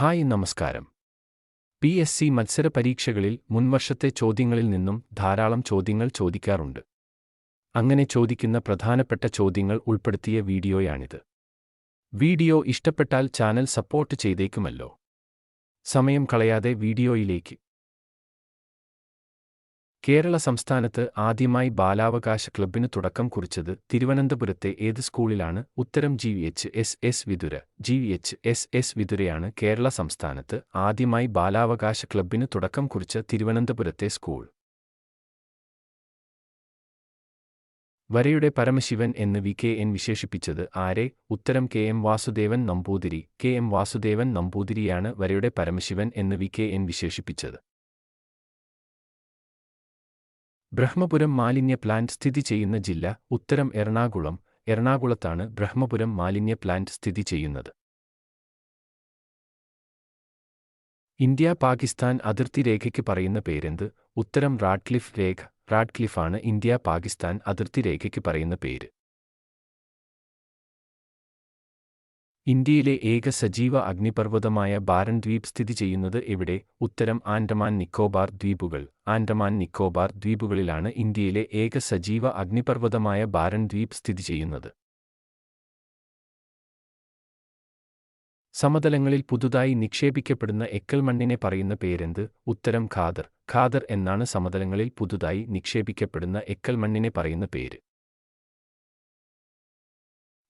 Hi നമസ്കാരം. PSC മത്സര പരീക്ഷകളിൽ മുൻവർഷത്തെ ചോദ്യങ്ങളിൽ നിന്നും ധാരാളം ചോദ്യങ്ങൾ ചോദിക്കാറുണ്ട്. അങ്ങനെ ചോദിക്കുന്ന പ്രധാനപ്പെട്ട ചോദ്യങ്ങൾ ഉൾപ്പെടുത്തിയ വീഡിയോയാണിത്. വീഡിയോ ഇഷ്ടപ്പെട്ടാൽ ചാനൽ സപ്പോർട്ട് ചെയ്തേക്കുമല്ലോ. സമയം കളയാതെ വീഡിയോയിലേക്ക്. കേരള സംസ്ഥാനത്ത് ആദ്യമായി ബാലാവകാശ ക്ലബ്ബിന് തുടക്കം കുറിച്ചത് തിരുവനന്തപുരത്തെ ഏത് സ്കൂളിലാണ്? ഉത്തരം GVHS വിതുര. GVHS വിതുരയാണ് കേരള സംസ്ഥാനത്ത് ആദ്യമായി ബാലാവകാശ ക്ലബ്ബിന് തുടക്കം കുറിച്ച തിരുവനന്തപുരത്തെ സ്കൂൾ. വരയുടെ പരമശിവൻ എന്ന് VKN വിശേഷിപ്പിച്ചത് ആരെ? ഉത്തരം KM വാസുദേവൻ നമ്പൂതിരി. KM വാസുദേവൻ നമ്പൂതിരിയാണ് വരയുടെ പരമശിവൻ എന്ന് VKN വിശേഷിപ്പിച്ചത്. ബ്രഹ്മപുരം മാലിന്യ പ്ലാന്റ് സ്ഥിതി ചെയ്യുന്ന ജില്ല? ഉത്തരം എറണാകുളം. എറണാകുളത്താണ് ബ്രഹ്മപുരം മാലിന്യ പ്ലാന്റ് സ്ഥിതി ചെയ്യുന്നത്. ഇന്ത്യ-പാകിസ്ഥാൻ അതിർത്തി രേഖയ്ക്ക് പറയുന്ന പേരെന്ത്? ഉത്തരം റാഡ്ക്ലിഫ് രേഖ. റാഡ്ക്ലിഫാണ് ഇന്ത്യ-പാകിസ്ഥാൻ അതിർത്തി രേഖയ്ക്ക് പറയുന്ന പേര്. ഇന്ത്യയിലെ ഏക സജീവ അഗ്നിപർവ്വതമായ ബാരൻ ദ്വീപ് സ്ഥിതി ചെയ്യുന്നത് എവിടെ? ഉത്തരം ആൻഡമാൻ നിക്കോബാർ ദ്വീപുകൾ. ആൻഡമാൻ നിക്കോബാർ ദ്വീപുകളിലാണ് ഇന്ത്യയിലെ ഏക സജീവ അഗ്നിപർവ്വതമായ ബാരൻ ദ്വീപ് സ്ഥിതി ചെയ്യുന്നത്. സമതലങ്ങളിൽ പുതുതായി നിക്ഷേപിക്കപ്പെടുന്ന എക്കൽമണ്ണിനെ പറയുന്ന പേരെന്ത്? ഉത്തരം ഖാദർ. ഖാദർ എന്നാണ് സമതലങ്ങളിൽ പുതുതായി നിക്ഷേപിക്കപ്പെടുന്ന എക്കൽമണ്ണിനെ പറയുന്ന പേര്.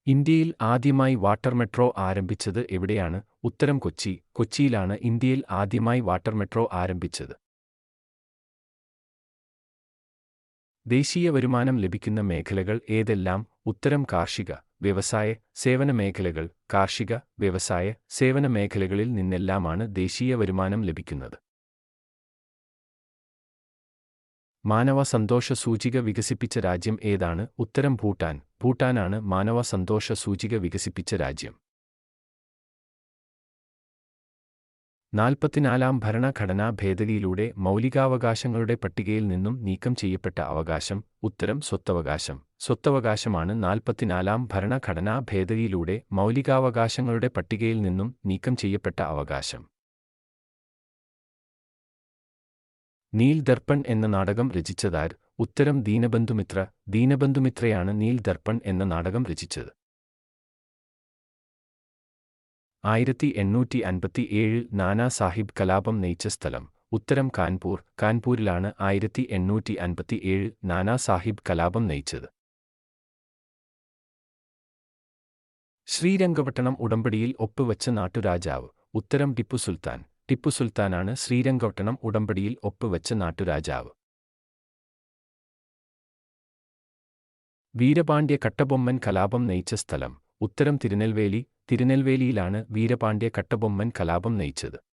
ഇന്ത്യയിൽ ആദ്യമായി വാട്ടർ മെട്രോ ആരംഭിച്ചത് എവിടെയാണ്? ഉത്തരം കൊച്ചി. കൊച്ചിയിലാണ് ഇന്ത്യയിൽ ആദ്യമായി വാട്ടർ മെട്രോ ആരംഭിച്ചത്. ദേശീയ വരുമാനം ലഭിക്കുന്ന മേഖലകൾ ഏതെല്ലാം? ഉത്തരം കാർഷിക, വ്യവസായ, സേവന മേഖലകൾ. കാർഷിക, വ്യവസായ, സേവന മേഖലകളിൽ നിന്നെല്ലാമാണ് ദേശീയ വരുമാനം ലഭിക്കുന്നത്. മാനവ സന്തോഷ സൂചിക വികസിപ്പിച്ച രാജ്യം ഏതാണ്? ഉത്തരം ഭൂട്ടാൻ. ഭൂട്ടാനാണ് മാനവ സന്തോഷ സൂചിക വികസിപ്പിച്ച രാജ്യം. 44ാം ഭരണഘടനാ ഭേദഗതിയിലൂടെ മൗലികാവകാശങ്ങളുടെ പട്ടികയിൽ നിന്നും നീക്കം ചെയ്യപ്പെട്ട അവകാശം? ഉത്തരം സ്വത്തവകാശം. സ്വത്തവകാശമാണ് 44ാം ഭരണഘടനാ ഭേദഗതിയിലൂടെ മൗലികാവകാശങ്ങളുടെ പട്ടികയിൽ നിന്നും നീക്കം ചെയ്യപ്പെട്ട അവകാശം. നീൽ ദർപ്പൺ എന്ന നാടകം രചിച്ചതാർ? ഉത്തരം ദീനബന്ധുമിത്ര. ദീനബന്ധുമിത്രയാണ് നീൽ ദർപ്പൺ എന്ന നാടകം രചിച്ചത്. 1857 നാനാ സാഹിബ് കലാപം നയിച്ച സ്ഥലം? ഉത്തരം കാൻപൂർ. കാൻപൂരിലാണ് 1857 നാനാ സാഹിബ് കലാപം നയിച്ചത്. ശ്രീരംഗപട്ടണം ഉടമ്പടിയിൽ ഒപ്പുവെച്ച നാട്ടുരാജാവ്? ഉത്തരം ടിപ്പു സുൽത്താൻ. ടിപ്പു സുൽത്താനാണ് ശ്രീരംഗപട്ടണം ഉടമ്പടിയിൽ ഒപ്പുവെച്ച നാട്ടുരാജാവ്. വീരപാണ്ഡ്യ കട്ടബൊമ്മൻ കലാപം നയിച്ച സ്ഥലം? ഉത്തരം തിരുനെൽവേലി. തിരുനെൽവേലിയിലാണ് വീരപാണ്ഡ്യ കട്ടബൊമ്മൻ കലാപം നയിച്ചത്.